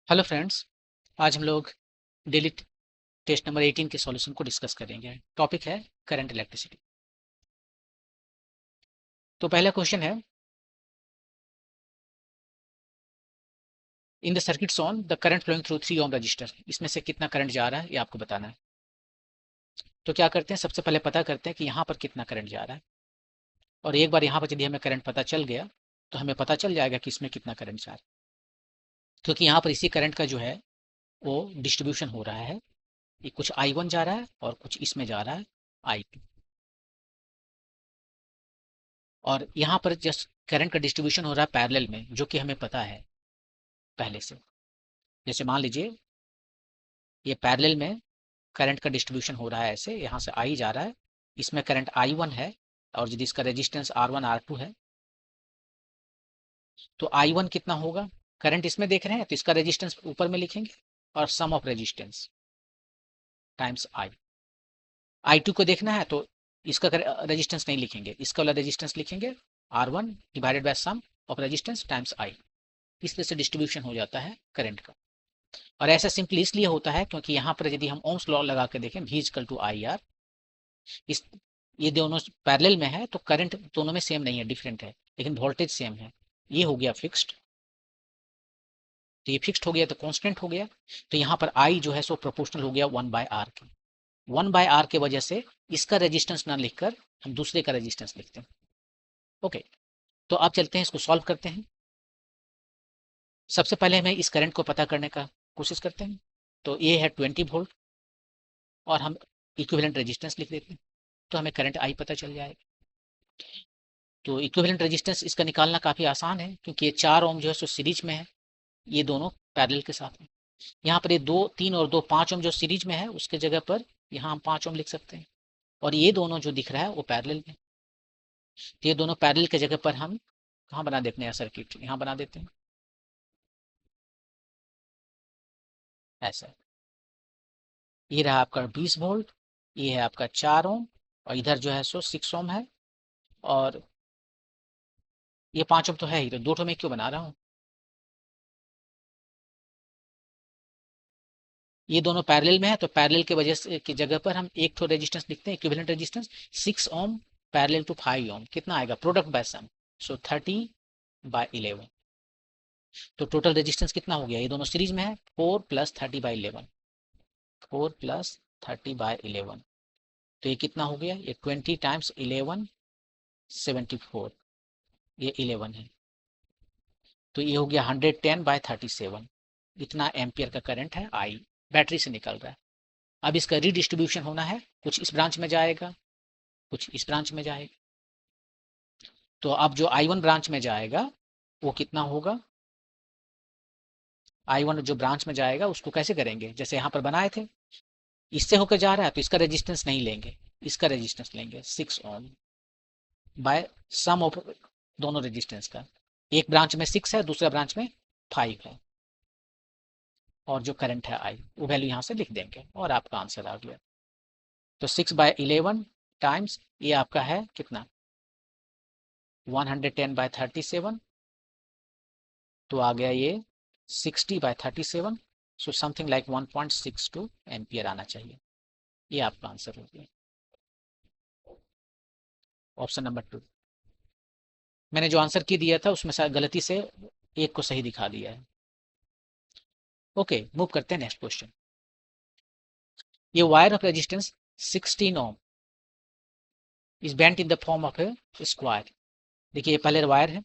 Hello friends. आज हम लोग डेली टेस्ट नंबर 18 के सॉल्यूशन को डिस्कस करेंगे। टॉपिक है करंट इलेक्ट्रिसिटी। तो पहला क्वेश्चन है, in the circuit on the current flowing through 3 ohm resistor, इसमें से कितना करंट जा रहा है ये आपको बताना है। तो क्या करते हैं, सबसे पहले पता करते हैं कि यहाँ पर कितना करंट जा रहा है। और एक बार यहाँ पर यदि हमें करंट पता चल गया तो हमें पता चल जाएगा कि इसमें कितना करंट जा रहा है, क्योंकि यहाँ पर इसी करंट का जो है वो डिस्ट्रीब्यूशन हो रहा है। ये कुछ I1 जा रहा है और कुछ इसमें जा रहा है I2। और यहाँ पर जस्ट करंट का डिस्ट्रीब्यूशन हो रहा है पैरेलल में, जो कि हमें पता है पहले से। जैसे मान लीजिए ये पैरेलल में करंट का डिस्ट्रीब्यूशन हो रहा है, ऐसे यहाँ से आई जा रहा है, इसमें करंट I1 है और यदि इसका रेजिस्टेंस R1 R2 है तो I1 कितना होगा। करंट इसमें देख रहे हैं तो इसका रेजिस्टेंस ऊपर में लिखेंगे और सम ऑफ रेजिस्टेंस टाइम्स I2 को देखना है तो इसका रेजिस्टेंस नहीं लिखेंगे, इसका वाला रेजिस्टेंस लिखेंगे R1 divided by sum of resistance times I। इस तरह से डिस्ट्रीब्यूशन हो जाता है करंट का। और ऐसा सिंपली इसलिए होता है क्योंकि यहाँ पर यदि हम ओम्स लॉ लगा के देखें, V equal to I R, इस ये दोनों पैरेलल में है तो करंट दोनों में सेम नहीं है, डिफरेंट है, लेकिन वोल्टेज सेम है। ये हो गया फिक्स्ड, तो ये फिक्स्ड हो गया तो कांस्टेंट हो गया। तो यहाँ पर I जो है सो प्रोपोर्शनल हो गया 1/R के। 1/R के वजह से इसका रेजिस्टेंस ना लिखकर हम दूसरे का रेजिस्टेंस लिखते हैं। ओके, तो आप चलते हैं, इसको सॉल्व करते हैं। सबसे पहले हमें इस करंट को पता करने का कोशिश करते हैं। तो ये है 20 वोल्ट और हम इक्विवेलेंट रेजिस्टेंस लिख देते हैं तो हमें करंट I पता चल जाएगा। तो इक्विवेलेंट रेजिस्टेंस इसका निकालना काफ़ी आसान है, क्योंकि ये 4 ओम जो है सो सीरीज में है, ये दोनों पैरेलल के साथ में। यहाँ पर ये 2 3 और 2 5 ओम जो सीरीज में है उसके जगह पर यहाँ हम 5 ओम लिख सकते हैं। और ये दोनों जो दिख रहा है वो पैरेलल में, तो ये दोनों पैरेलल की जगह पर हम कहाँ बना देते हैं सर्किट, यहाँ बना देते हैं ऐसा। ये रहा आपका 20 वोल्ट, ये है आपका 4 ओम और इधर जो है सो 6 ओम है। और ये 5 ओम तो है ही, तो दो ठो में क्यों बना रहा हूँ। ये दोनों पैरेलल में है तो पैरेलल के वजह से की जगह पर हम एक ठो रेजिस्टेंस लिखते हैं, equivalent resistance 6 ohm parallel to 5 ohm, कितना आएगा प्रोडक्ट बाय सम, सो 30/11। तो टोटल रेजिस्टेंस कितना हो गया, ये दोनों सीरीज में है, 4 + 30/11, 4 + 30/11। तो ये कितना हो गया, ये 20 × 11 74, ये 11 है, तो ये हो गया 110/37। इतना एम्पियर का करंट है I बैटरी से निकल रहा है। अब इसका रीडिस्ट्रीब्यूशन होना है, कुछ इस ब्रांच में जाएगा कुछ इस ब्रांच में जाएगा। तो अब जो I1 ब्रांच में जाएगा वो कितना होगा, I1 जो ब्रांच में जाएगा उसको कैसे करेंगे, जैसे यहाँ पर बनाए थे, इससे होकर जा रहा है तो इसका रेजिस्टेंस नहीं लेंगे, इसका रेजिस्टेंस लेंगे 6 ओम बाय सम ऑफ दोनों रेजिस्टेंस का। एक ब्रांच में 6 है, दूसरा ब्रांच में 5 है, और जो करंट है I वो वैल्यू यहाँ से लिख देंगे और आपका आंसर आ गया। तो 6/11 टाइम्स ये आपका है कितना, 110/37, तो आ गया ये 60/37। सो समथिंग लाइक 1.62 एम्पियर आना चाहिए। ये आपका आंसर हो गया, ऑप्शन नंबर 2। मैंने जो आंसर की दिया था उसमें शायद गलती से एक को सही दिखा दिया है। ओके, मूव करते हैं नेक्स्ट क्वेश्चन। ये wire of resistance 16 ohm is bent in the form of a square. देखिए ये पहले वायर है,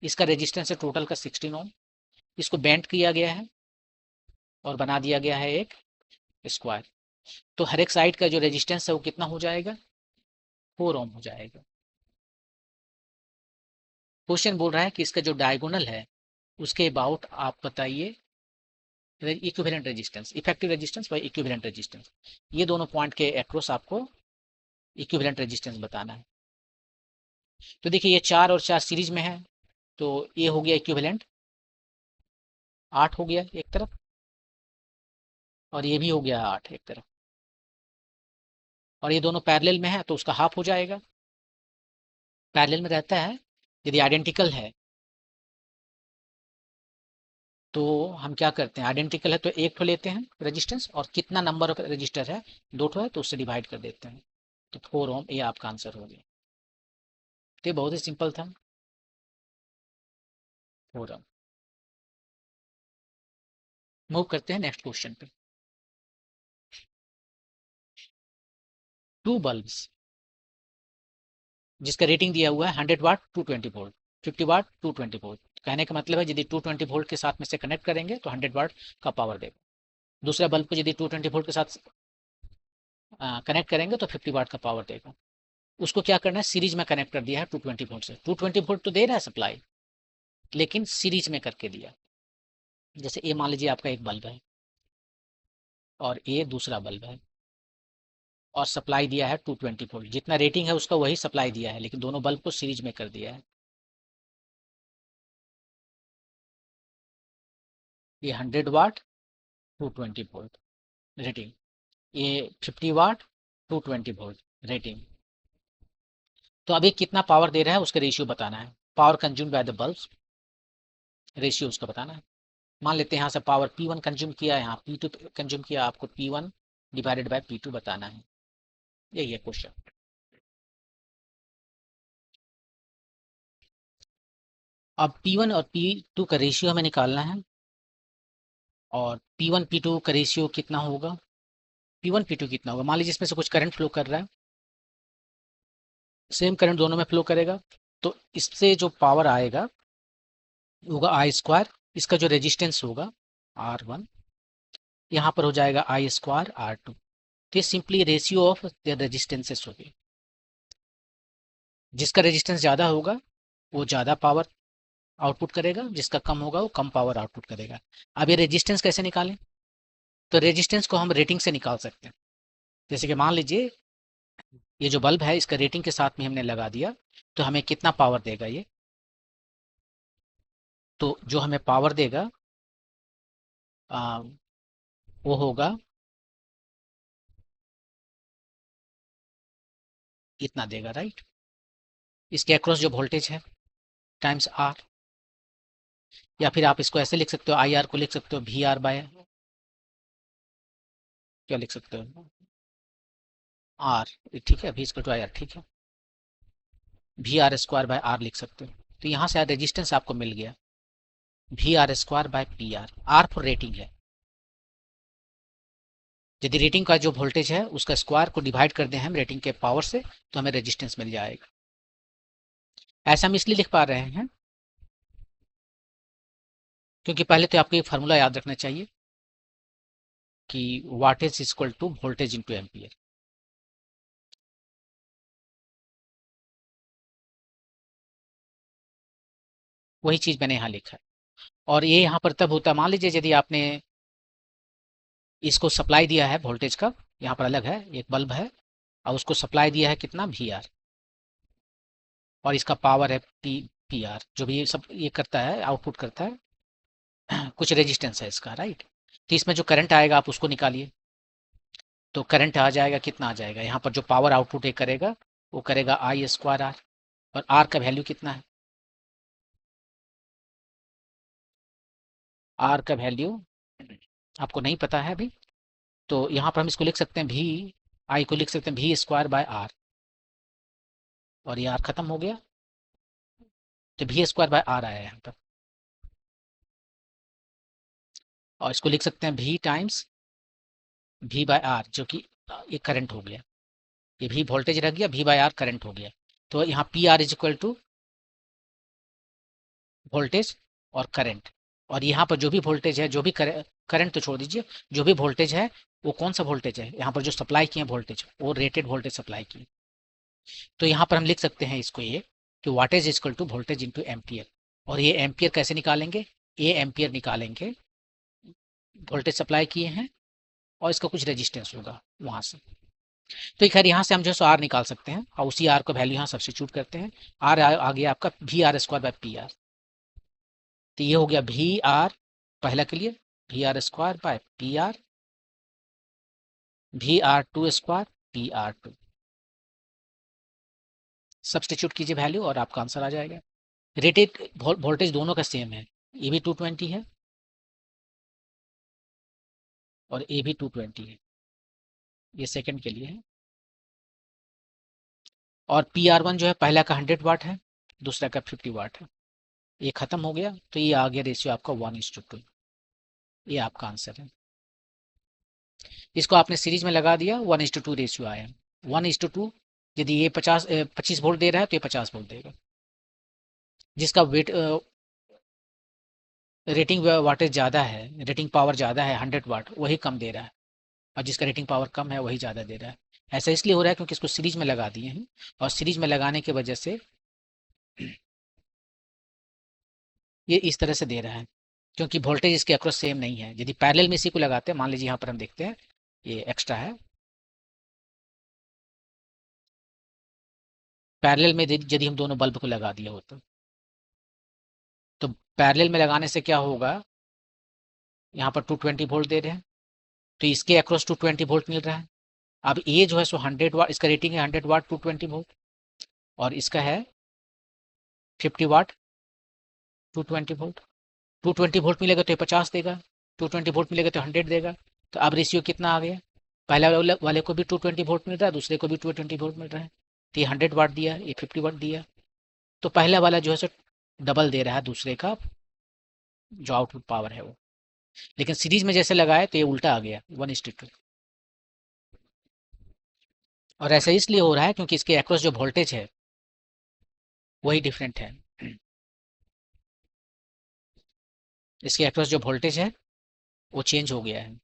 इसका रेजिस्टेंस है टोटल का 16 ओम, इसको बेंट किया गया है और बना दिया गया है एक स्क्वायर। तो हर एक साइड का जो रेजिस्टेंस है वो कितना हो जाएगा, 4 ओम हो जाएगा। क्वेश्चन बोल रहा है कि इसका जो डायगोनल है उसके अबाउट आप बताइए equivalent resistance, effective resistance by equivalent resistance. ये दोनों पॉइंट के अक्रॉस आपको इक्विवेलेंट रेजिस्टेंस बताना है। तो देखिए ये 4 और 4 सीरीज में है, तो ये हो गया इक्विवेलेंट, 8 हो गया एक तरफ और ये भी हो गया 8 एक तरफ, और ये दोनों पैरेलल में है तो उसका हाफ हो जाएगा। पैरेलल में रहता है, यदि आइडेंटिकल है तो हम क्या करते हैं, आइडेंटिकल है तो एक ठो लेते हैं रेजिस्टेंस, और कितना नंबर ऑफ रजिस्टर है, दो ठो है तो उससे डिवाइड कर देते हैं, तो 4 ओम, ये आपका आंसर हो गया। तो ये बहुत ही सिंपल था, 4 ओम। मूव करते हैं नेक्स्ट क्वेश्चन पे। टू बल्ब्स जिसका रेटिंग दिया हुआ है 100 वाट 220 वोल्ट, 50 वाट 220 वोल्ट। कहने का मतलब है यदि 220 वोल्ट के साथ में से कनेक्ट करेंगे तो 100 वाट का पावर देगा। दूसरा बल्ब को यदि 220 वोल्ट के साथ कनेक्ट करेंगे तो 50 वाट का पावर देगा। उसको क्या करना है, सीरीज में कनेक्ट कर दिया है 220 वोल्ट से। 220 वोल्ट तो दे रहा है सप्लाई, लेकिन सीरीज में करके दिया। जैसे ये मान लीजिए आपका एक बल्ब है और ये दूसरा बल्ब है, और सप्लाई दिया है 220 वोल्ट, जितना रेटिंग है उसका वही सप्लाई दिया है, लेकिन दोनों बल्ब को सीरीज में कर दिया है। ये 100 वाट 220 वोल्ट रेटिंग, ये 50 वाट 220 वोल्ट रेटिंग। तो अभी कितना पावर दे रहा है उसका रेशियो बताना है, power consume by the bulb, ratio उसका बताना है। मान लेते हैं यहाँ से पावर P1 कंज्यूम किया, यहाँ P2 कंज्यूम किया, आपको P1 डिवाइडेड बाय P2 बताना है। यही है क्वेश्चन। अब P1 और P2 का रेशियो हमें निकालना है, और P1 P2 का रेशियो कितना होगा, P1 P2 कितना होगा। मान लीजिए इसमें से कुछ करंट फ्लो कर रहा है, सेम करंट दोनों में फ्लो करेगा, तो इससे जो पावर आएगा होगा आई स्क्वायर, इसका जो रेजिस्टेंस होगा R1, यहाँ पर हो जाएगा आई स्क्वायर R2। तो ये simply ratio of the resistances होगी। जिसका रेजिस्टेंस ज़्यादा होगा वो ज़्यादा पावर आउटपुट करेगा, जिसका कम होगा वो कम पावर आउटपुट करेगा। अब ये रेजिस्टेंस कैसे निकालें, तो रेजिस्टेंस को हम रेटिंग से निकाल सकते हैं। जैसे कि मान लीजिए ये जो बल्ब है इसका रेटिंग के साथ में हमने लगा दिया, तो हमें कितना पावर देगा ये, तो जो हमें पावर देगा आ, वो होगा इतना देगा, राइट। इसके अक्रॉस जो वोल्टेज है टाइम्स आर, या फिर आप इसको ऐसे लिख सकते हो, आई आर को लिख सकते हो वी आर बाय, क्या लिख सकते हो, आर, ठीक है, V equal to I R, ठीक है, V R square by R लिख सकते हो। तो यहाँ से रेजिस्टेंस आपको मिल गया V R square by P R, R for rating है। यदि रेटिंग का जो वोल्टेज है उसका स्क्वायर को डिवाइड कर दें हम रेटिंग के पावर से, तो हमें रेजिस्टेंस मिल जाएगा। ऐसा हम इसलिए लिख पा रहे हैं क्योंकि पहले तो आपको ये फार्मूला याद रखना चाहिए कि wattage equal to voltage into ampere. वही चीज मैंने यहाँ लिखा है, और ये यहाँ पर तब होता है, मान लीजिए यदि आपने इसको सप्लाई दिया है वोल्टेज का, यहाँ पर अलग है, एक बल्ब है और उसको सप्लाई दिया है कितना वी आर, और इसका पावर है पी आर, जो भी ये सब ये करता है आउटपुट करता है कुछ रेजिस्टेंस है इसका, राइट। तो इसमें जो करंट आएगा आप उसको निकालिए, तो करंट आ जाएगा, कितना आ जाएगा, यहाँ पर जो पावर आउटपुट एक करेगा वो करेगा आई स्क्वायर आर, और आर का वैल्यू कितना है, आर का वैल्यू आपको नहीं पता है अभी, तो यहाँ पर हम इसको लिख सकते हैं भी, आई को लिख सकते हैं वी स्क्वायर बाय आर, और ये आर खत्म हो गया, तो वी स्क्वायर बाय आर आया यहाँ पर, और इसको लिख सकते हैं V times V by R, जो कि ये करंट हो गया, ये भी वोल्टेज रह गया, वी बाय आर करंट हो गया। तो यहाँ P R is equal to voltage और करंट, और यहाँ पर जो भी वोल्टेज है, जो भी करंट तो छोड़ दीजिए, जो भी वोल्टेज है वो कौन सा वोल्टेज है, यहाँ पर जो सप्लाई किए वोल्टेज वो रेटेड वोल्टेज सप्लाई की। तो यहाँ पर हम लिख सकते हैं इसको ये कि wattage is equal to voltage into ampere, और ये एम्पियर कैसे निकालेंगे, ये एम्पियर निकालेंगे, वोल्टेज सप्लाई किए हैं और इसका कुछ रेजिस्टेंस होगा वहां से। तो खैर यहाँ से हम जो है आर निकाल सकते हैं, और उसी आर को वैल्यू यहाँ सब्स्टिट्यूट करते हैं। आर आ गया आपका V R square by P R, तो ये हो गया वी आर पहला के लिए V R square by P R, V R two square P R two, substitute कीजिए वैल्यू और आपका आंसर आ जाएगा। रेटेड वोल्टेज दोनों का सेम है, ये भी 220 है और ए भी 220 है, ये सेकंड के लिए है। और PR1 जो है पहला का 100 वाट है, दूसरा का 50 वाट है। ये खत्म हो गया तो ये आ गया रेशियो आपका 1:2। ये आपका आंसर है। इसको आपने सीरीज में लगा दिया, 1:2 रेशियो आया। 1:2, यदि ये 25 वोल्ट दे रहा है तो ये 50 वोल्ट देगा। जिसका वेट रेटिंग वाटेज ज़्यादा है, रेटिंग पावर ज़्यादा है 100 वाट, वही कम दे रहा है। और जिसका रेटिंग पावर कम है वही ज़्यादा दे रहा है। ऐसा इसलिए हो रहा है क्योंकि इसको सीरीज में लगा दिए हैं, और सीरीज में लगाने की वजह से ये इस तरह से दे रहा है, क्योंकि वोल्टेज इसके अक्रॉस सेम नहीं है। यदि पैरेलल में इसी को लगाते हैं, मान लीजिए यहाँ पर हम देखते हैं ये एक्स्ट्रा है, पैरेलल में यदि हम दोनों बल्ब को लगा दिया होता, तो पैरेलल में लगाने से क्या होगा, यहाँ पर 220 वोल्ट दे रहे हैं, तो इसके अक्रॉस 220 वोल्ट मिल रहा है। अब ये जो है सो 100 वाट, इसका रेटिंग है 100 वाट 220 वोल्ट, और इसका है 50 वाट 220 वोल्ट। 220 वोल्ट मिलेगा तो ये 50 देगा, 220 वोल्ट मिलेगा तो 100 देगा। तो अब रेशियो कितना आ गया, पहले वाले को भी 220 वोल्ट मिल रहा है, दूसरे को भी 220 वोल्ट मिल रहा है, तो ये 100 वाट दिया, ये 50 वाट दिया। तो पहला वाला जो है सो डबल दे रहा है दूसरे का जो आउटपुट पावर है वो। लेकिन सीरीज में जैसे लगाए तो ये उल्टा आ गया 1:2। और ऐसा इसलिए हो रहा है क्योंकि इसके अक्रॉस जो वोल्टेज है वही डिफरेंट है। इसके अक्रॉस जो वोल्टेज है वो चेंज हो गया है,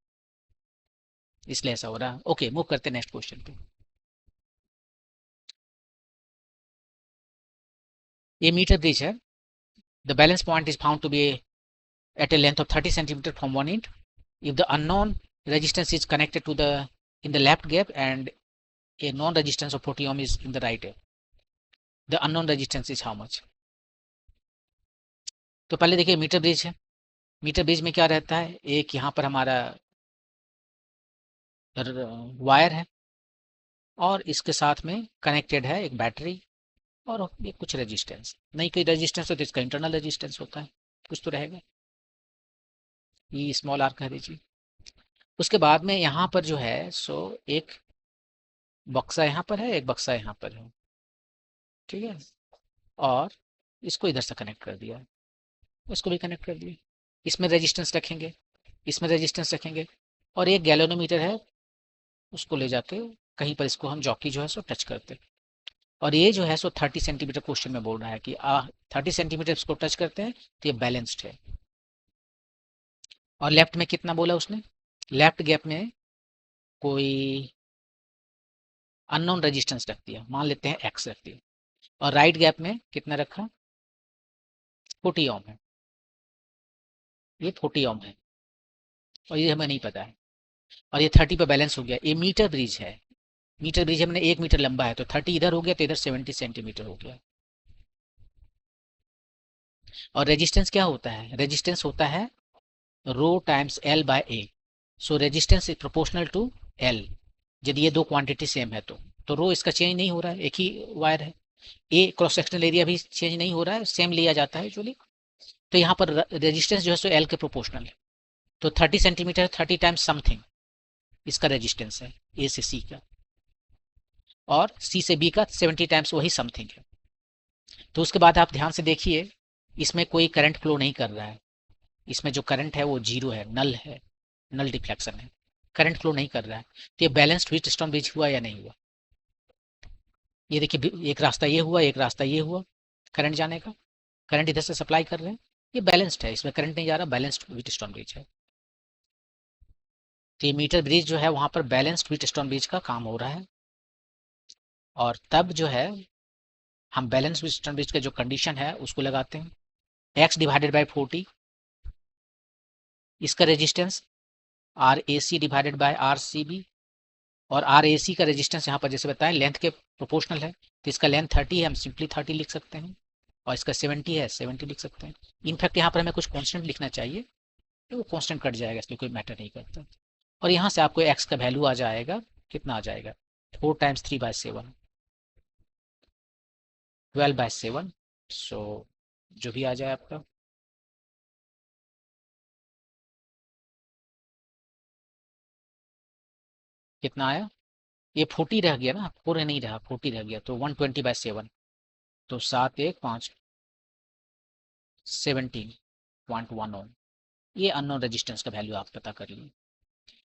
इसलिए ऐसा हो रहा है। ओके, मूव करते हैं नेक्स्ट क्वेश्चन पे। ये मीटर ब्रिज है। The balance point is found to be at a length of 30 centimeter from one end. If the unknown resistance is connected to the in the left gap and a known resistance of 40 ohm is in the right gap, the unknown resistance is how much? तो पहले देखिए metre bridge है। Metre bridge में क्या रहता है, एक यहाँ पर हमारा वायर है, और इसके साथ में कनेक्टेड है एक बैटरी, और ये कुछ रेजिस्टेंस, नहीं कोई रेजिस्टेंस हो तो इसका इंटरनल रेजिस्टेंस होता है, कुछ तो रहेगा, ये स्मॉल आर कह दीजिए। उसके बाद में यहाँ पर जो है सो एक बक्सा यहाँ पर है, एक बक्सा यहाँ पर है, ठीक है। और इसको इधर से कनेक्ट कर दिया, इसको भी कनेक्ट कर दिया। इसमें रेजिस्टेंस रखेंगे, इसमें रेजिस्टेंस रखेंगे, और एक गैलोनोमीटर है, उसको ले जाके कहीं पर इसको हम जॉकी जो है सो टच करते हैं। और ये जो है सो 30 सेंटीमीटर क्वेश्चन में बोल रहा है कि 30 सेंटीमीटर इसको टच करते हैं तो ये बैलेंस्ड है। और लेफ्ट में कितना बोला उसने, लेफ्ट गैप में कोई अननोन रेजिस्टेंस रख दिया, मान लेते हैं एक्स रख दिया। और राइट गैप में कितना रखा, 40 ओम है, ये 40 ओम है, और ये हमें नहीं पता है। और ये 30 पे बैलेंस हो गया। ये मीटर ब्रिज है, मीटर ब्रिज हमने 1 मीटर लंबा है, तो 30 इधर हो गया तो इधर 70 सेंटीमीटर हो गया। और रेजिस्टेंस क्या होता है, रेजिस्टेंस होता है rho times L by A. So resistance is proportional to L, यदि ये दो क्वांटिटी सेम है तो रो इसका चेंज नहीं हो रहा है, एक ही वायर है। ए क्रॉस सेक्शनल एरिया भी चेंज नहीं हो रहा है, सेम लिया जाता है एक्चुअली। तो यहाँ पर रेजिस्टेंस जो है सो एल के प्रोपोर्शनल है। तो 30 सेंटीमीटर 30 टाइम्स समथिंग इसका रेजिस्टेंस है, ए से सी का, और सी से बी का 70 टाइम्स वही समथिंग है। तो उसके बाद आप ध्यान से देखिए, इसमें कोई करंट फ्लो नहीं कर रहा है, इसमें जो करंट है वो जीरो है, नल डिफ्लेक्शन है, करंट फ्लो नहीं कर रहा है। तो ये बैलेंस्ड व्हीट स्टोन ब्रिज हुआ या नहीं हुआ, ये देखिए एक रास्ता ये हुआ, एक रास्ता ये हुआ करंट जाने का, करंट इधर से सप्लाई कर रहे हैं, ये बैलेंस्ड है, इसमें करंट नहीं जा रहा, बैलेंस्ड व्हीट स्टोन ब्रिज है। तो ये मीटर ब्रिज जो है वहां पर बैलेंस्ड व्हीट स्टोन ब्रिज का काम हो रहा है। और तब जो है हम बैलेंस व्हीट स्टोन ब्रिज का जो कंडीशन है उसको लगाते हैं, x डिवाइडेड बाय 40, इसका resistance R A C divided by R C B, और आर ए सी का रेजिस्टेंस यहाँ पर जैसे बताएं लेंथ के प्रोपोर्शनल है, तो इसका लेंथ 30 है, हम सिंपली 30 लिख सकते हैं, और इसका 70 है, 70 लिख सकते हैं। इनफैक्ट यहाँ पर हमें कुछ कॉन्स्टेंट लिखना चाहिए, तो वो कॉन्स्टेंट कट जाएगा, इसलिए कोई मैटर नहीं करता। और यहाँ से आपको एक्स का वैल्यू आ जाएगा, कितना आ जाएगा, 4 टाइम्स 3/7, 12/7। सो जो भी आ जाए आपका। कितना आया, ये 40 रह गया ना, 4 नहीं रहा, 40 रह गया, तो 120/7, तो 7 1 5 17.1 ओम। ये अननोन रेजिस्टेंस का वैल्यू आप पता कर लिए।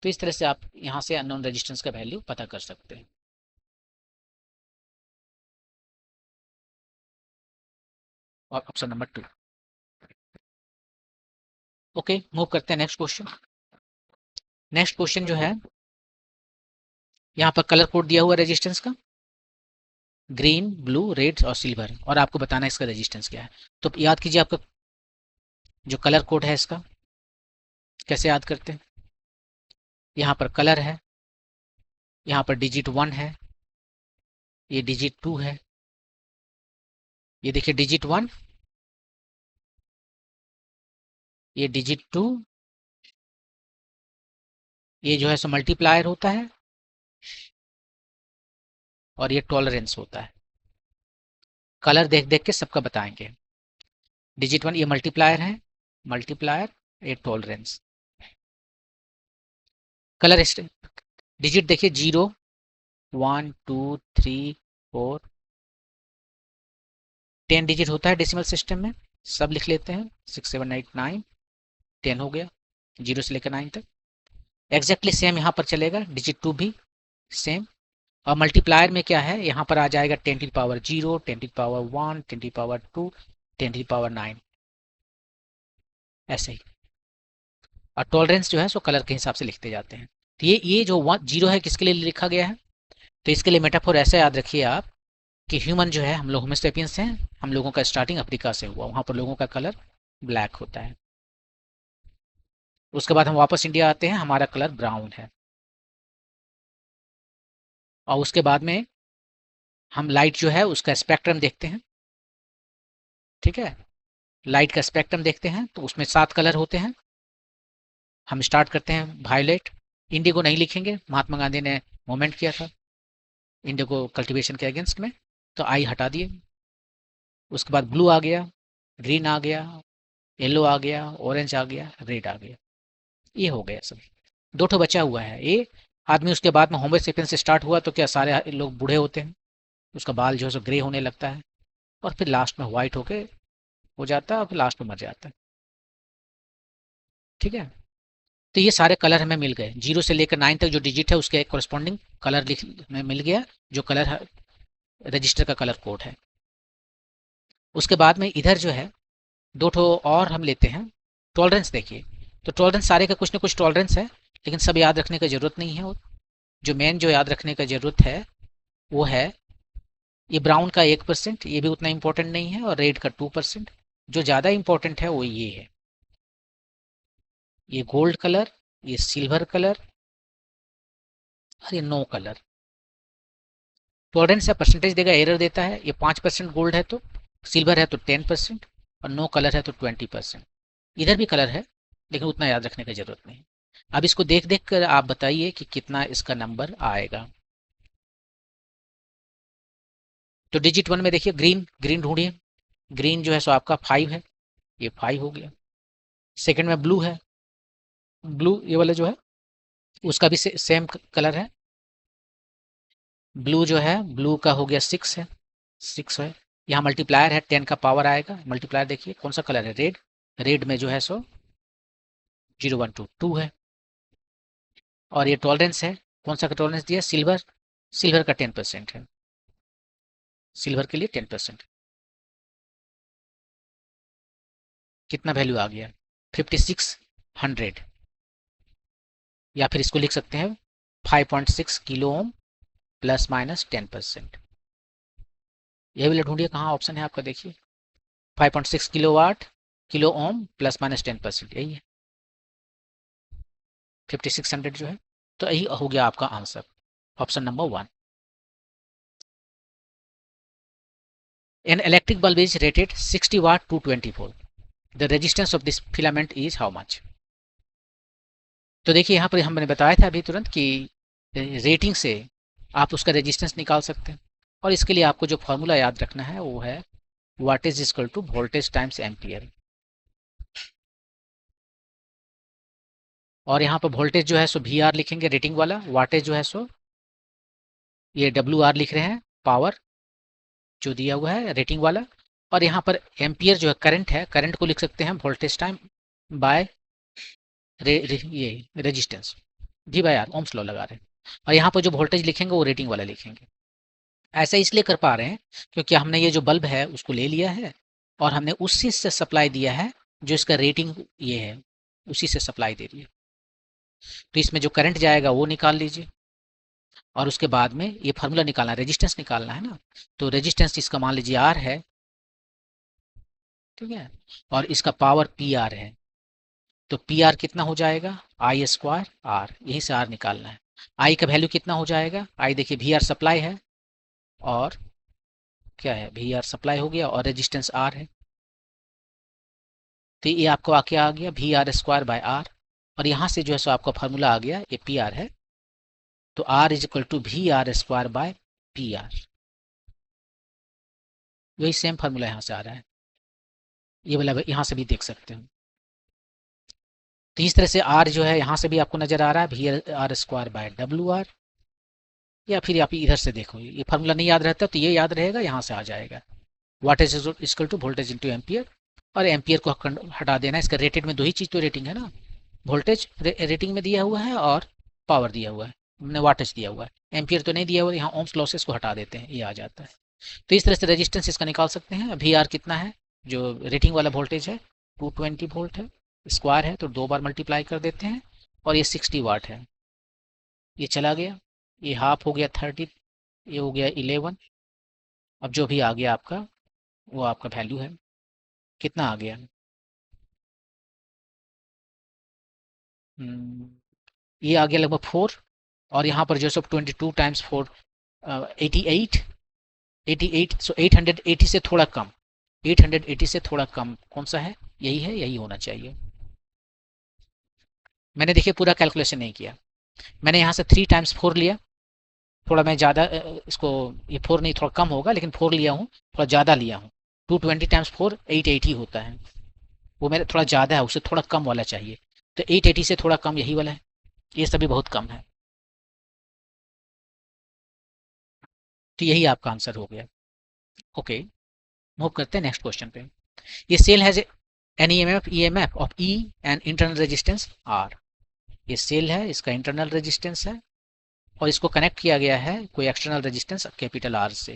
तो इस तरह से आप यहाँ से अननोन रेजिस्टेंस का वैल्यू पता कर सकते हैं। और ऑप्शन नंबर 2। ओके, मूव करते हैं नेक्स्ट क्वेश्चन। नेक्स्ट क्वेश्चन जो है, यहाँ पर कलर कोड दिया हुआ रेजिस्टेंस का, ग्रीन, ब्लू, रेड और सिल्वर, और आपको बताना है इसका रेजिस्टेंस क्या है। तो याद कीजिए आपका जो कलर कोड है इसका, कैसे याद करते हैं। यहाँ पर कलर है, यहाँ पर डिजिट 1 है, ये डिजिट 2 है, ये देखिए डिजिट 1, ये डिजिट 2, ये जो है सो मल्टीप्लायर होता है, और ये टॉलरेंस होता है। कलर देख देख के सबका बताएंगे। डिजिट 1 ये मल्टीप्लायर है, मल्टीप्लायर, ये टॉलरेंस। कलर डिजिट देखिए 0 1 2 3 4 10 डिजिट होता है डेसिमल सिस्टम में, सब लिख लेते हैं, 6 7 8 9 10 हो गया, 0 से लेकर 9 तक। एग्जैक्टली सेम यहाँ पर चलेगा, डिजिट 2 भी सेम। और मल्टीप्लायर में क्या है, यहाँ पर आ जाएगा 10 to the power 0, 10 to the power 1, 10 to the power 2, 10 to the power 9, ऐसे ही। और टॉलरेंस जो है सो कलर के हिसाब से लिखते जाते हैं। तो ये जो 0 है किसके लिए लिखा गया है, तो इसके लिए मेटाफोर ऐसे याद रखिए आप कि ह्यूमन जो है, हम लोग होमोसेपियंस हैं, हम लोगों का स्टार्टिंग अफ्रीका से हुआ, वहाँ पर लोगों का कलर ब्लैक होता है। उसके बाद हम वापस इंडिया आते हैं, हमारा कलर ब्राउन है। और उसके बाद में हम लाइट जो है उसका स्पेक्ट्रम देखते हैं, ठीक है। लाइट का स्पेक्ट्रम देखते हैं तो उसमें 7 कलर होते हैं। हम स्टार्ट करते हैं वायलेट, इंडिगो नहीं लिखेंगे, महात्मा गांधी ने मूवमेंट किया था इंडिगो कल्टीवेशन के अगेंस्ट में, तो आई हटा दिए। उसके बाद ब्लू आ गया, ग्रीन आ गया, येलो आ गया, ऑरेंज आ गया, रेड आ गया, ये हो गया सब। 2 ठो बचा हुआ है, ये आदमी उसके बाद में होमो सेपियंस से स्टार्ट हुआ तो क्या सारे लोग बूढ़े होते हैं, उसका बाल जो है सो ग्रे होने लगता है, और फिर लास्ट में व्हाइट होके हो जाता है, और फिर लास्ट में मर जाता है, ठीक है। तो ये सारे कलर हमें मिल गए, 0 से लेकर 9 तक जो डिजिट है उसके कोरस्पॉन्डिंग कलर लिख में मिल गया, जो कलर रजिस्टर का कलर कोड है। उसके बाद में इधर जो है 2 ठो और हम लेते हैं। टॉलरेंस देखिए, तो टॉलरेंस सारे का कुछ ना कुछ टॉलरेंस है, लेकिन सब याद रखने की जरूरत नहीं है। जो मेन जो याद रखने का जरूरत है वो है ये ब्राउन का 1%, ये भी उतना इंपॉर्टेंट नहीं है, और रेड का 2%। जो ज़्यादा इंपॉर्टेंट है वो ये है, ये गोल्ड कलर, ये सिल्वर कलर, और ये नो कलर। टॉलरेंस या परसेंटेज देगा, एरर देता है। ये 5% गोल्ड है तो, सिल्वर है तो 10%, और नो कलर है तो 20%। इधर भी कलर है लेकिन उतना याद रखने की जरूरत नहीं। अब इसको देख देख कर आप बताइए कि कितना इसका नंबर आएगा। तो डिजिट 1 में देखिए ग्रीन, ग्रीन ढूंढिए, ग्रीन जो है सो आपका 5 है, ये 5 हो गया। सेकंड में ब्लू है, ब्लू ये वाला जो है उसका भी सेम कलर है, ब्लू जो है ब्लू का हो गया 6 है, 6 है। यहाँ मल्टीप्लायर है, 10 का पावर आएगा, मल्टीप्लायर देखिए कौन सा कलर है, रेड, रेड में जो है सो 0 1 2 2 है। और ये टॉलरेंस है, कौन सा टॉलरेंस दिया, सिल्वर, सिल्वर का 10% है, सिल्वर के लिए 10%। कितना वैल्यू आ गया, 5600, या फिर इसको लिख सकते हैं 5.6 किलो ओम प्लस माइनस 10%। यही वाला ढूंढिए, कहाँ ऑप्शन है आपका, देखिए 5.6 kilowatt kilo ohm plus minus 10%, यही है 5600 जो है। तो यही हो गया आपका answer, option number 1। An electric bulb is rated 60 watt to 20 volt. The resistance of this filament is how much? तो देखिए यहाँ पर हमने बताया था अभी तुरंत कि रेटिंग से आप उसका रेजिस्टेंस निकाल सकते हैं, और इसके लिए आपको जो फॉर्मूला याद रखना है वो है wattage equal to voltage times ampere. और यहाँ पर वोल्टेज जो है सो वी आर लिखेंगे रेटिंग वाला, वाटेज जो है सो ये डब्ल्यू आर लिख रहे हैं, पावर जो दिया हुआ है रेटिंग वाला। और यहाँ पर एम्पियर जो है करंट है, करंट को लिख सकते हैं वोल्टेज टाइम बाय ये resistance G by R, Ohm's law लगा रहे हैं। और यहाँ पर जो वोल्टेज लिखेंगे वो रेटिंग वाला लिखेंगे। ऐसा इसलिए कर पा रहे हैं क्योंकि हमने ये जो बल्ब है उसको ले लिया है और हमने उसी से सप्लाई दिया है जो इसका रेटिंग ये है, उसी से सप्लाई दे दिया। तो इसमें जो करंट जाएगा वो निकाल लीजिए और उसके बाद में ये फार्मूला निकालना है, रेजिस्टेंस निकालना है ना। तो रेजिस्टेंस इसका मान लीजिए आर है, ठीक है, और इसका पावर पी आर है। तो पी आर कितना हो जाएगा, आई स्क्वायर आर, यहीं से आर निकालना है। आई का वैल्यू कितना हो जाएगा, आई देखिए वी आर सप्लाई है और क्या है, वी आर सप्लाई हो गया और रेजिस्टेंस आर है। तो ये आपको आके आ गया V R square by R, और यहाँ से जो है सो आपका फार्मूला आ गया, ये पी आर है। तो R is equal to V R square by P R, वही सेम फार्मूला यहाँ से आ रहा है, ये वाला यहाँ से भी देख सकते हैं। तो इस तरह से आर जो है यहाँ से भी आपको नजर आ रहा है V R square by W R, या फिर आप इधर से देखो, ये फार्मूला नहीं याद रहता तो ये याद रहेगा, यहाँ से आ जाएगा watt is equal to voltage into ampere. और एम्पियर को हटा देना, इसका रेटेड में दो ही चीज़ तो रेटिंग है ना, वोल्टेज रेटिंग में दिया हुआ है और पावर दिया हुआ है, हमने वाटेज दिया हुआ है, एम्पियर तो नहीं दिया हुआ। यहाँ ओम्स लॉसेस को हटा देते हैं, ये आ जाता है। तो इस तरह से रेजिस्टेंस इसका निकाल सकते हैं। वी आर कितना है, जो रेटिंग वाला वोल्टेज है 220 वोल्ट है, स्क्वायर है तो 2 बार मल्टीप्लाई कर देते हैं, और ये 60 वाट है, ये चला गया, ये हाफ हो गया 30, ये हो गया 11। अब जो भी आ गया आपका वो आपका वैल्यू है, कितना आ गया, ये आ गया लगभग 4। और यहाँ पर जो सब 22 टाइम्स 4 88, 88, सो 880 से थोड़ा कम, 880 से थोड़ा कम कौन सा है, यही है, यही होना चाहिए। मैंने देखिए पूरा कैलकुलेशन नहीं किया, मैंने यहाँ से 3 टाइम्स 4 लिया, थोड़ा मैं ज़्यादा इसको, ये 4 नहीं थोड़ा कम होगा लेकिन 4 लिया हूँ, थोड़ा ज़्यादा लिया हूँ। 220 टाइम्स 4 880 होता है, वो मेरा थोड़ा ज़्यादा है, उससे थोड़ा कम वाला चाहिए। तो 880 से थोड़ा कम यही वाला है, ये सभी बहुत कम है। तो यही आपका आंसर हो गया। ओके, मूव करते हैं नेक्स्ट क्वेश्चन पे। ये cell has an EMF of E and internal resistance R. ये सेल है, इसका इंटरनल रेजिस्टेंस है और इसको कनेक्ट किया गया है कोई एक्सटर्नल रेजिस्टेंस कैपिटल आर से।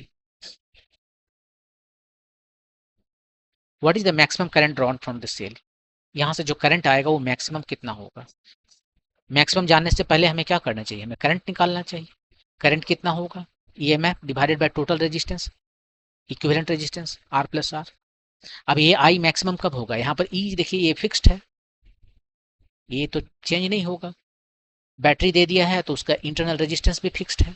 What is the maximum current drawn from the cell, यहाँ से जो करंट आएगा वो मैक्सिमम कितना होगा। मैक्सिमम जानने से पहले हमें क्या करना चाहिए, हमें करंट निकालना चाहिए। करंट कितना होगा, EMF divided by total resistance, equivalent resistance R plus R. अब ये आई मैक्सिमम कब होगा, यहाँ पर ई देखिए ये फिक्स्ड है, ये तो चेंज नहीं होगा। बैटरी दे दिया है तो उसका इंटरनल रेजिस्टेंस भी फिक्स्ड है।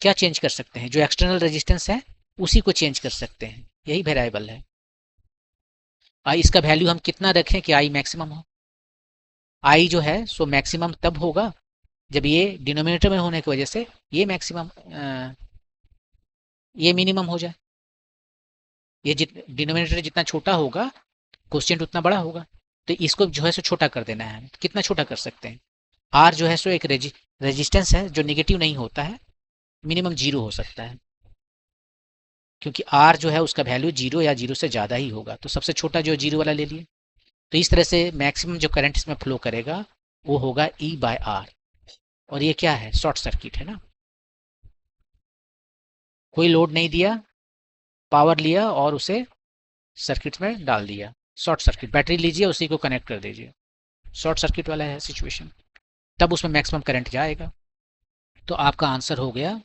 क्या चेंज कर सकते हैं, जो एक्सटर्नल रेजिस्टेंस है उसी को चेंज कर सकते हैं, यही वेरिएबल है। आई इसका वैल्यू हम कितना रखें कि आई मैक्सिमम हो। आई जो है सो मैक्सिमम तब होगा जब ये डिनोमिनेटर में होने की वजह से ये मैक्सिमम ये मिनिमम हो जाए। ये डिनोमिनेटर जितना छोटा होगा क्वोशिएंट उतना बड़ा होगा, तो इसको जो है सो छोटा कर देना है। कितना छोटा कर सकते हैं, आर जो है सो एक रेजिस्टेंस है जो निगेटिव नहीं होता है, मिनिमम 0 हो सकता है, क्योंकि आर जो है उसका वैल्यू 0 या 0 से ज़्यादा ही होगा, तो सबसे छोटा जो 0 वाला ले लिए। तो इस तरह से मैक्सिमम जो करंट इसमें फ्लो करेगा वो होगा ई बाय आर। और ये क्या है, शॉर्ट सर्किट है ना, कोई लोड नहीं दिया, पावर लिया और उसे सर्किट में डाल दिया। शॉर्ट सर्किट, बैटरी लीजिए उसी को कनेक्ट कर दीजिए, शॉर्ट सर्किट वाला है सिचुएशन, तब उसमें मैक्सिमम करंट जाएगा। तो आपका आंसर हो गया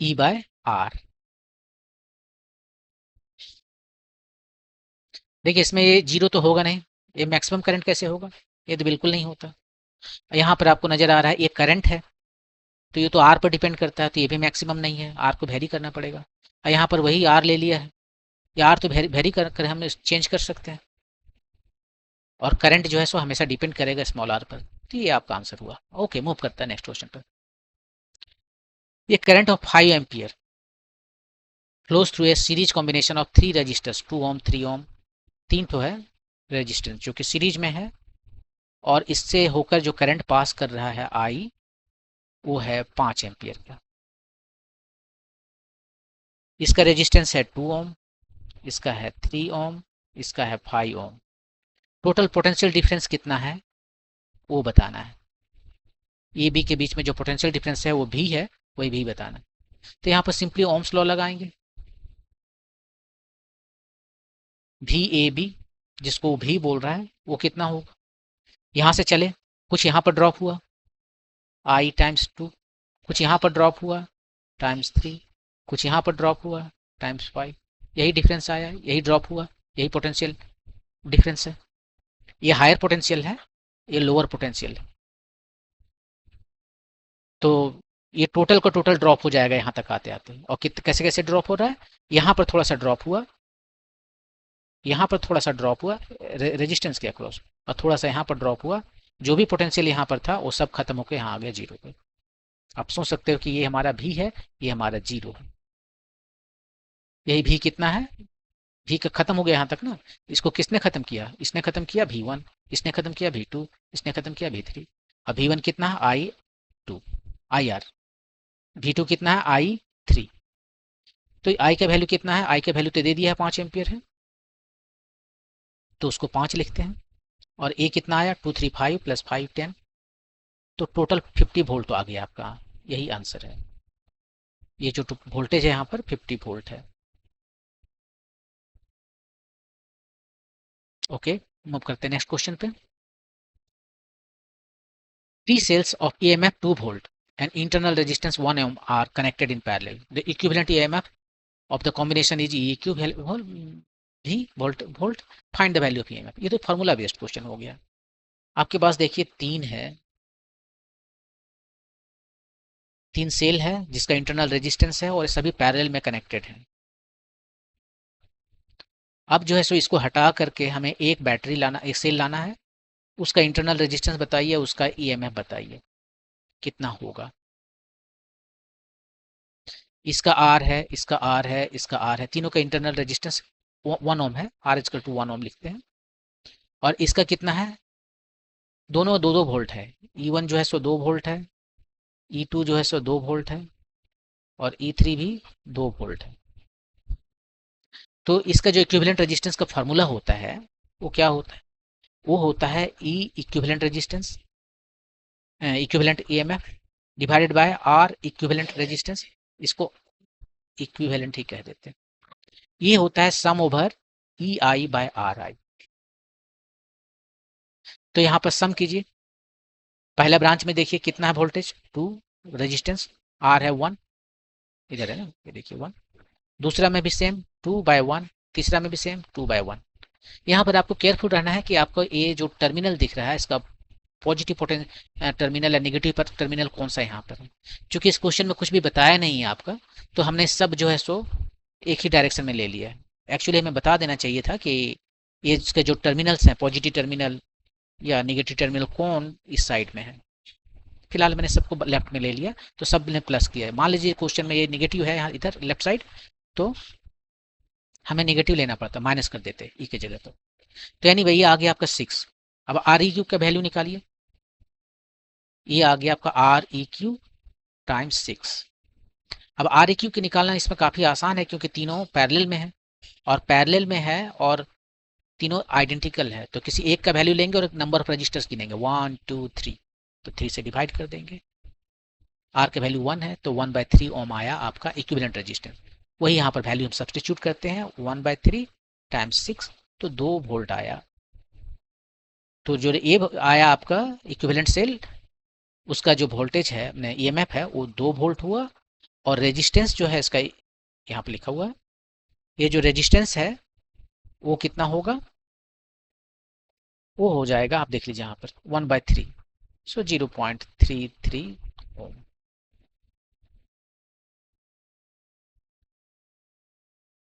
ई बाय आर। देखिए इसमें ये 0 तो होगा नहीं, ये मैक्सिमम करंट कैसे होगा, ये तो बिल्कुल नहीं होता। यहाँ पर आपको नजर आ रहा है ये करंट है, तो ये तो आर पर डिपेंड करता है, तो ये भी मैक्सिमम नहीं है, आर को वेरी करना पड़ेगा। और यहाँ पर वही आर ले लिया है, ये आर तो वेरी कर हम चेंज कर सकते हैं, और करंट जो है सो हमेशा डिपेंड करेगा स्मॉल आर पर। तो ये आपका आंसर हुआ। ओके, मूव करता है नेक्स्ट क्वेश्चन पर। ये current of 5 ampere flows through a series combination of 3 resistors 2 ohm 3 ohm, तीन तो है रेजिस्टेंस जो कि सीरीज में है, और इससे होकर जो करंट पास कर रहा है आई, वो है 5 एम्पियर का। इसका रेजिस्टेंस है 2 ओम, इसका है 3 ओम, इसका है 5 ओम। टोटल पोटेंशियल डिफरेंस कितना है वो बताना है। ए बी के बीच में जो पोटेंशियल डिफरेंस है वो भी है, वही भी बताना है। तो यहाँ पर सिंपली ओम्स लॉ लगाएंगे। भी ए बी, जिसको भी बोल रहा है, वो कितना होगा, यहाँ से चले, कुछ यहाँ पर ड्रॉप हुआ आई टाइम्स 2, कुछ यहाँ पर ड्रॉप हुआ टाइम्स 3, कुछ यहाँ पर ड्रॉप हुआ टाइम्स 5। यही डिफरेंस आया, यही ड्रॉप हुआ, यही पोटेंशियल डिफरेंस है। ये हायर पोटेंशियल है, ये लोअर पोटेंशियल है। तो ये टोटल का टोटल ड्रॉप हो जाएगा यहाँ तक आते आते। और कैसे कैसे ड्रॉप हो रहा है, यहाँ पर थोड़ा सा ड्रॉप हुआ, यहाँ पर थोड़ा सा ड्रॉप हुआ रेजिस्टेंस के अक्रॉस, और थोड़ा सा यहाँ पर ड्रॉप हुआ। जो भी पोटेंशियल यहाँ पर था वो सब खत्म होकर यहाँ आ गया जीरो पे। आप सोच सकते हो कि ये हमारा भी है, ये हमारा जीरो है। यही भी कितना है, भी का खत्म हो गया यहाँ तक ना। इसको किसने खत्म किया, इसने खत्म किया V1, इसने खत्म किया V2, इसने खत्म किया V3। अब V1 कितना है I2 IR, V2 कितना है I3। तो I का वैल्यू कितना है, I का वैल्यू तो दे दिया है 5 एम्पियर है, तो उसको 5 लिखते हैं। और A कितना आया 2 3 5 प्लस 5 10, तो टोटल 50 वोल्ट आ गया आपका। यही आंसर है। ये जो वोल्टेज है यहाँ पर 50 वोल्ट है। ओके, मूव करते हैं नेक्स्ट क्वेश्चन पे। Three cells of EMF 2 volt and internal resistance 1 ohm are connected in parallel. The equivalent EMF of the combination is EQ V volt. Find the value of EMF. ये तो formula based question हो गया। आपके पास देखिए तीन cell है जिसका internal resistance है और सभी पैरेलल में कनेक्टेड है। अब जो है सो इसको हटा करके हमें एक बैटरी लाना, एक सेल लाना है। उसका इंटरनल रेजिस्टेंस बताइए, उसका ईएमएफ बताइए कितना होगा। इसका आर है, इसका आर है, इसका आर है, तीनों का इंटरनल रेजिस्टेंस 1 ओम है, आर इक्वल टू 1 ओम लिखते हैं। और इसका कितना है, दोनों 2-2 वोल्ट है। E1 जो है सो 2 वोल्ट है, E2 जो है सो 2 वोल्ट है, और E3 भी 2 वोल्ट है। तो इसका जो इक्विवेलेंट रेजिस्टेंस का फार्मूला होता है वो क्या होता है, वो होता है E equivalent resistance, equivalent EMF divided bye R equivalent resistance. इसको इक्विवेलेंट ही कह देते हैं। ये होता है सम ओवर EI बाय RI। तो यहाँ पर सम कीजिए। पहला ब्रांच में देखिए कितना है वोल्टेज 2, रेजिस्टेंस R है 1, इधर है ना, ये देखिए 1। दूसरा में भी सेम 2/1, तीसरा में भी सेम 2/1। यहाँ पर आपको केयरफुल रहना है कि आपको ये जो टर्मिनल दिख रहा है इसका पॉजिटिव टर्मिनल या नेगेटिव टर्मिनल कौन सा यहाँ पर है। क्योंकि इस क्वेश्चन में कुछ भी बताया नहीं है आपका, तो हमने सब जो है सो एक ही डायरेक्शन में ले लिया है। एक्चुअली हमें बता देना चाहिए था कि ये इसके जो टर्मिनल्स हैं, पॉजिटिव टर्मिनल या नेगेटिव टर्मिनल कौन इस साइड में है। फिलहाल मैंने सबको लेफ्ट में ले लिया, तो सब ने प्लस किया है। मान लीजिए क्वेश्चन में ये नेगेटिव है यहाँ इधर लेफ्ट साइड, तो हमें नेगेटिव लेना पड़ता, माइनस कर देते ई की जगह। तो यानी भैया आ गया आपका 6। अब आर ई क्यू का वैल्यू निकालिए। ये आ गया आपका आर ई क्यू टाइम्स 6। अब आर ई क्यू की निकालना इसमें काफ़ी आसान है, क्योंकि तीनों पैरेलल में है, और पैरेलल में है और तीनों आइडेंटिकल है। तो किसी एक का वैल्यू लेंगे और एक नंबर ऑफ रजिस्टर्स गिनेंगे 1 2 3, तो 3 से डिवाइड कर देंगे। आर का वैल्यू 1 है, तो 1/3 ओम आया आपका इक्विवेलेंट रेजिस्टेंस। वही यहाँ पर वैल्यू हम सब्सटीट्यूट करते हैं, 1/3 टाइम्स 6, तो 2 वोल्ट आया। तो जो ए आया आपका इक्विवेलेंट सेल, उसका जो वोल्टेज है ईएमएफ है वो 2 वोल्ट हुआ। और रेजिस्टेंस जो है इसका यहाँ पे लिखा हुआ है, ये जो रेजिस्टेंस है वो कितना होगा, वो हो जाएगा, आप देख लीजिए यहाँ पर 1/3, सो 0.33 ओम।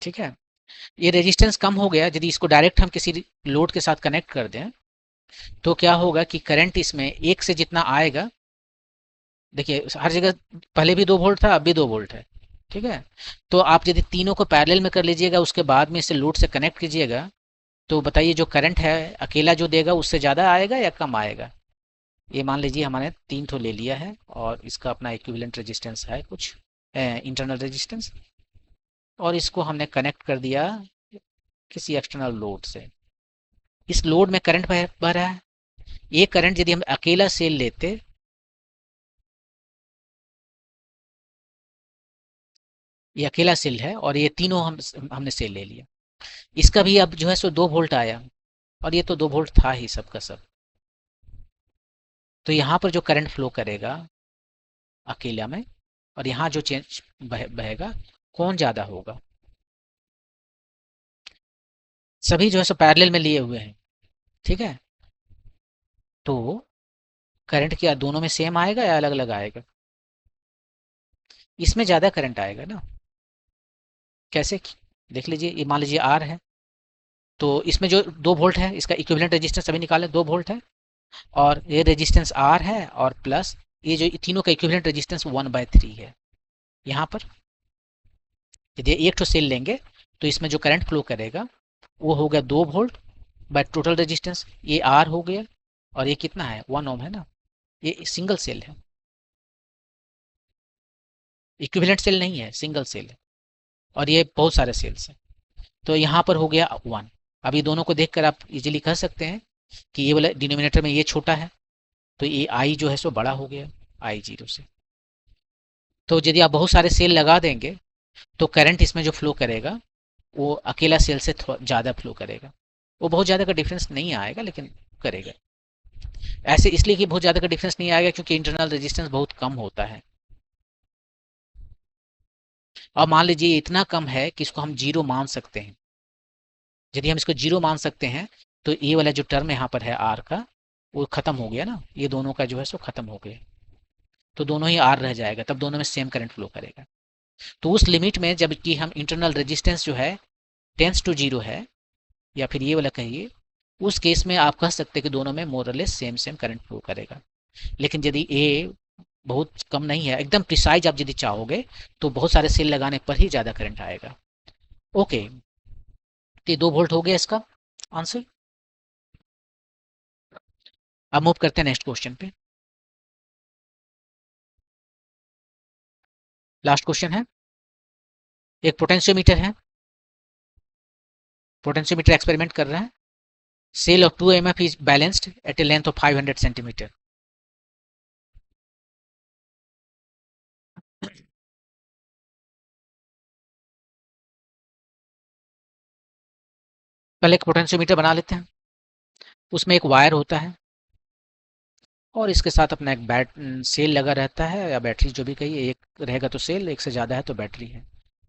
ठीक है, ये रेजिस्टेंस कम हो गया। यदि इसको डायरेक्ट हम किसी लोड के साथ कनेक्ट कर दें तो क्या होगा कि करंट इसमें एक से जितना आएगा, देखिए हर जगह पहले भी 2 वोल्ट था, अब भी 2 वोल्ट है। ठीक है, तो आप यदि तीनों को पैरेलल में कर लीजिएगा, उसके बाद में इसे लोड से कनेक्ट कीजिएगा, तो बताइए जो करंट है अकेला जो देगा उससे ज़्यादा आएगा या कम आएगा। ये मान लीजिए हमने 3 ठो ले लिया है और इसका अपना इक्विवेलेंट रेजिस्टेंस है कुछ इंटरनल रेजिस्टेंस, और इसको हमने कनेक्ट कर दिया किसी एक्सटर्नल लोड से। इस लोड में करंट बह रहा है। ये करंट यदि हम अकेला सेल लेते, ये अकेला सेल है और ये तीनों हमने सेल ले लिया, इसका भी अब जो है सो 2 वोल्ट आया, और ये तो 2 वोल्ट था ही सबका सब। तो यहाँ पर जो करंट फ्लो करेगा अकेला में और यहाँ जो चेंज बहेगा, कौन ज़्यादा होगा। सभी जो है सो पैरेलल में लिए हुए हैं, ठीक है। तो करंट क्या दोनों में सेम आएगा या अलग अलग आएगा। इसमें ज़्यादा करंट आएगा ना। कैसे, देख लीजिए, ये मान लीजिए आर है, तो इसमें जो 2 वोल्ट है इसका इक्विवेलेंट रेजिस्टेंस अभी निकालें, 2 वोल्ट है, और ये रेजिस्टेंस आर है, और प्लस ये जो तीनों का इक्विवेलेंट रेजिस्टेंस 1/3 है। यहाँ पर यदि एक तो सेल लेंगे तो इसमें जो करंट फ्लो करेगा वो हो गया 2 वोल्ट बाय टोटल रेजिस्टेंस, ये आर हो गया, और ये कितना है 1 ओम है ना। ये सिंगल सेल है, इक्विवेलेंट सेल नहीं है, सिंगल सेल है, और ये बहुत सारे सेल्स हैं। तो यहाँ पर हो गया 1। अब ये दोनों को देखकर आप इजीली कह सकते हैं कि ये वाला डिनोमिनेटर में ये छोटा है, तो ये आई जो है सो बड़ा हो गया आई जीरो से। तो यदि आप बहुत सारे सेल लगा देंगे तो करंट इसमें जो फ्लो करेगा वो अकेला सेल से ज़्यादा फ्लो करेगा। वो बहुत ज़्यादा का डिफरेंस नहीं आएगा लेकिन करेगा। ऐसे इसलिए कि बहुत ज़्यादा का डिफरेंस नहीं आएगा क्योंकि इंटरनल रेजिस्टेंस बहुत कम होता है। और मान लीजिए इतना कम है कि इसको हम जीरो मान सकते हैं। यदि हम इसको जीरो मान सकते हैं तो ये वाला जो टर्म यहाँ पर है आर का, वो खत्म हो गया ना, ये दोनों का जो है सो खत्म हो गया, तो दोनों ही आर रह जाएगा, तब दोनों में सेम करंट फ्लो करेगा। तो उस लिमिट में जबकि हम इंटरनल रेजिस्टेंस जो है टेंस टू जीरो है, या फिर ये वाला कहिए, उस केस में आप कह सकते हैं कि दोनों में मोर और less same same current flow करेगा। लेकिन यदि ए बहुत कम नहीं है, एकदम प्रिसाइज आप यदि चाहोगे तो बहुत सारे सेल लगाने पर ही ज़्यादा करंट आएगा। ओके, तो ये 2 वोल्ट हो गया इसका आंसर। अब मूव करते हैं नेक्स्ट क्वेश्चन पे। लास्ट क्वेश्चन है, एक पोटेंशियोमीटर है, पोटेंशियोमीटर एक्सपेरिमेंट कर रहा है। Cell of 2 EMF is balanced at a length of 500 centimetre. पहले एक पोटेंशियोमीटर बना लेते हैं, उसमें एक वायर होता है और इसके साथ अपना एक सेल लगा रहता है, या बैटरी जो भी कहिए, एक रहेगा तो सेल, एक से ज़्यादा है तो बैटरी है।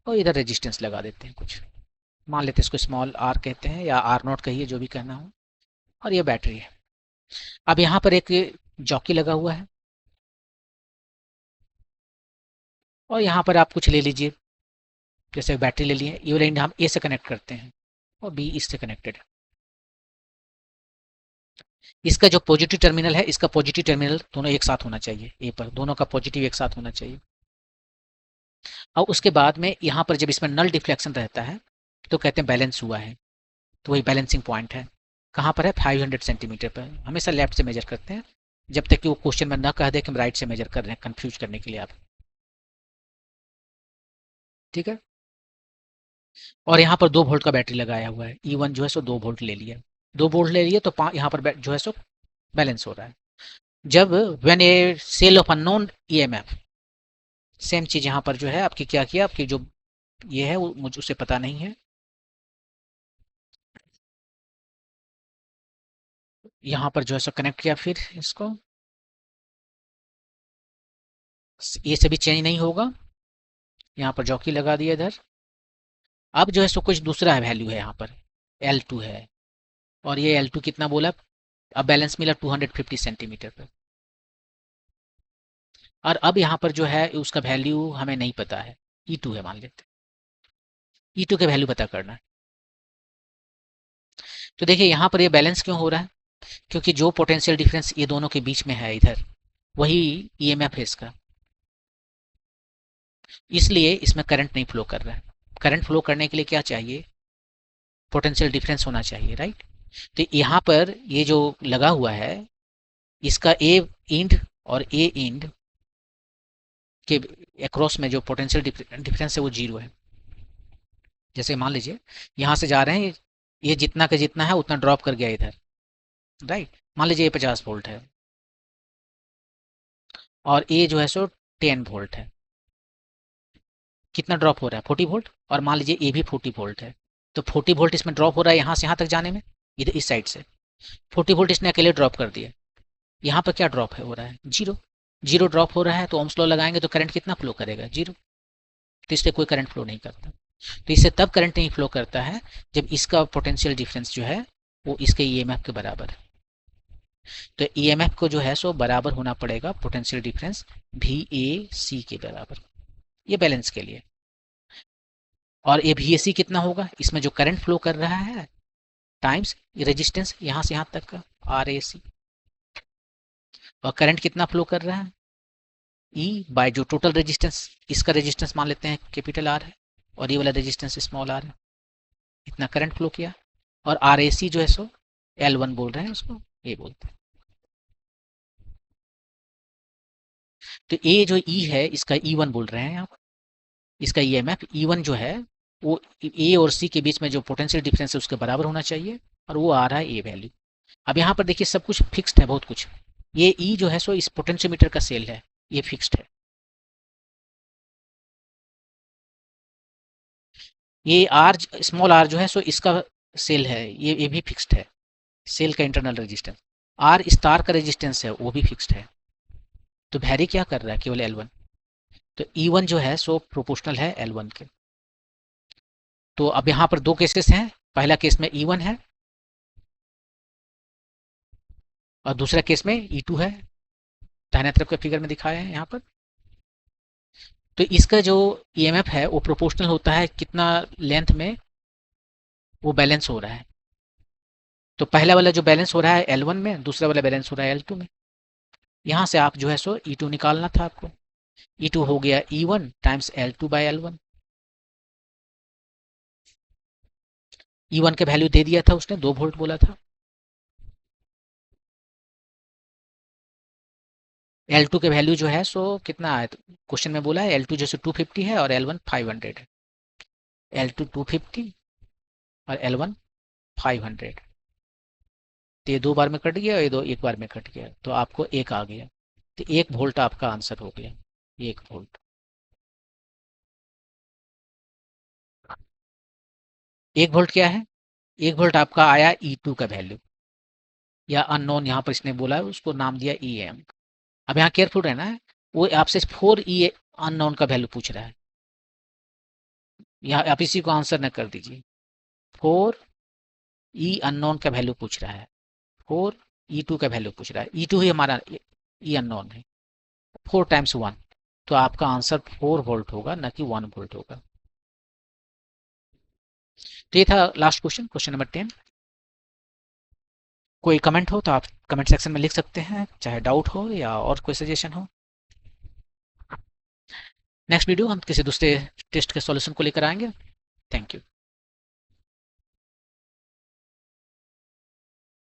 और इधर रेजिस्टेंस लगा देते हैं कुछ, मान लेते हैं इसको स्मॉल आर कहते हैं या आर नॉट कहिए, जो भी कहना हो, और ये बैटरी है। अब यहाँ पर एक जॉकी लगा हुआ है, और यहाँ पर आप कुछ ले लीजिए, जैसे बैटरी ले लिए, ये वाला हम ए से कनेक्ट करते हैं और बी इससे कनेक्टेड है। इसका जो पॉजिटिव टर्मिनल है, इसका पॉजिटिव टर्मिनल दोनों एक साथ होना चाहिए, ए पर दोनों का पॉजिटिव एक साथ होना चाहिए। और उसके बाद में यहाँ पर जब इसमें नल डिफ्लेक्शन रहता है तो कहते हैं बैलेंस हुआ है, तो वही बैलेंसिंग पॉइंट है। कहाँ पर है 500 सेंटीमीटर पर। हमेशा लेफ्ट से मेजर करते हैं जब तक कि वो क्वेश्चन में न कह दे कि हम राइट से मेजर कर रहे हैं, कंफ्यूज करने के लिए आप, ठीक है। और यहाँ पर 2 वोल्ट का बैटरी लगाया हुआ है, E1 जो है सो 2 वोल्ट ले लिया, 2 वोल्ट ले लिए, तो यहाँ पर जो है सो बैलेंस हो रहा है। जब when a cell of unknown EMF, same चीज यहाँ पर जो है आपकी क्या किया, आपकी जो ये है वो मुझे उसे पता नहीं है, यहाँ पर जो है सो कनेक्ट किया, फिर इसको, ये सभी चेंज नहीं होगा, यहाँ पर जॉकी लगा दिया इधर। अब जो है सो कुछ दूसरा वैल्यू है यहाँ पर, L2 है, और ये L2 कितना बोला, अब बैलेंस मिला 250 सेंटीमीटर पर। और अब यहाँ पर जो है उसका वैल्यू हमें नहीं पता है, E2 है मान लेते हैं, E2 के वैल्यू पता करना है। तो देखिए यहाँ पर ये बैलेंस क्यों हो रहा है, क्योंकि जो पोटेंशियल डिफरेंस ये दोनों के बीच में है इधर, वही ईएमएफ है इसका, इसलिए इसमें करंट नहीं फ्लो कर रहा है। करंट फ्लो करने के लिए क्या चाहिए, पोटेंशियल डिफरेंस होना चाहिए, राइट। तो यहाँ पर ये जो लगा हुआ है इसका ए इंड और ए इंड के अक्रॉस में जो पोटेंशियल डिफरेंस है वो 0 है। जैसे मान लीजिए यहाँ से जा रहे हैं, ये जितना का जितना है उतना ड्रॉप कर गया इधर, राइट। मान लीजिए ये 50 वोल्ट है और ये जो है सो 10 वोल्ट है। कितना ड्रॉप हो रहा है? 40 वोल्ट। और मान लीजिए ये भी 40 वोल्ट है, तो 40 वोल्ट इसमें ड्रॉप हो रहा है यहाँ से यहाँ तक जाने में, इधर इस साइड से 40 वोल्ट इसने अकेले ड्रॉप कर दिया। यहाँ पर क्या ड्रॉप है हो रहा है? 0। 0 ड्रॉप हो रहा है तो ओम्स लॉ लगाएंगे तो करंट कितना फ्लो करेगा? 0। तो इससे कोई करंट फ्लो नहीं करता। तो इससे तब करंट नहीं फ्लो करता है जब इसका पोटेंशियल डिफरेंस जो है वो इसके ईएमएफ के बराबर है। तो ईएमएफ को जो है सो बराबर होना पड़ेगा पोटेंशियल डिफरेंस VAC के बराबर, ये बैलेंस के लिए। और ये VAC कितना होगा? इसमें जो करंट फ्लो कर रहा है टाइम्स रेजिस्टेंस यहाँ से यहाँ तक का RAC। और करंट कितना फ्लो कर रहा है? E बाय जो टोटल रेजिस्टेंस, इसका रेजिस्टेंस मान लेते हैं कैपिटल R है और ये वाला रेजिस्टेंस स्मॉल r है। इतना करंट फ्लो किया। और RAC जो है सो L1 बोल रहे हैं उसको, ये बोलते हैं। तो ये जो E है इसका E1 बोल रहे हैं यहाँ पर। इसका EMF E1 जो है वो A और C के बीच में जो पोटेंशियल डिफरेंस है उसके बराबर होना चाहिए, और वो आ रहा है ये वैल्यू। अब यहाँ पर देखिए सब कुछ फिक्स्ड है, बहुत कुछ। ये E जो है सो इस पोटेंशियोमीटर का सेल है, ये फिक्स्ड है। ये R स्मॉल r जो है सो इसका सेल है, ये भी फिक्स्ड है। सेल का इंटरनल रेजिस्टेंस। R स्टार का रेजिस्टेंस है वो भी फिक्स्ड है। तो वैरी क्या कर रहा है? केवल L1। तो E1 जो है सो प्रोपोर्शनल है L1 के। तो अब यहाँ पर दो केसेस हैं। पहला केस में E1 है और दूसरा केस में E2 है, दाहिने तरफ के फिगर में दिखाया है यहाँ पर। तो इसका जो EMF है वो प्रोपोर्शनल होता है कितना लेंथ में वो बैलेंस हो रहा है। तो पहला वाला जो बैलेंस हो रहा है L1 में, दूसरा वाला बैलेंस हो रहा है L2 में। यहाँ से आप जो है सो E2 निकालना था आपको। E2 हो गया E1 times L2 bye L1। E1 का वैल्यू दे दिया था उसने, 2 वोल्ट बोला था। L2 के वैल्यू जो है सो कितना है? क्वेश्चन में बोला है L2 जैसे 250 है और L1 500 है। L2 250 और L1 500। तो ये 2 बार में कट गया और ये 2 एक बार में कट गया, तो आपको 1 आ गया। तो 1 वोल्ट आपका आंसर हो गया, 1 वोल्ट। 1 वोल्ट क्या है? 1 वोल्ट आपका आया E2 का वैल्यू, या अननोन यहाँ पर इसने बोला है उसको नाम दिया EM। अब यहाँ केयरफुल रहना है, वो आपसे 4E अननोन का वैल्यू पूछ रहा है। यहाँ आप इसी को आंसर न कर दीजिए। 4E अननोन का वैल्यू पूछ रहा है, 4E2 का वैल्यू पूछ रहा है। E2 ही हमारा E अननोन है। 4 टाइम्स 1, तो आपका आंसर 4 वोल्ट होगा, न कि 1 वोल्ट होगा। तो ये था लास्ट क्वेश्चन, क्वेश्चन नंबर 10। कोई कमेंट हो तो आप कमेंट सेक्शन में लिख सकते हैं, चाहे डाउट हो या और कोई सजेशन हो। नेक्स्ट वीडियो हम किसी दूसरे टेस्ट के सॉल्यूशन को लेकर आएंगे। Thank you.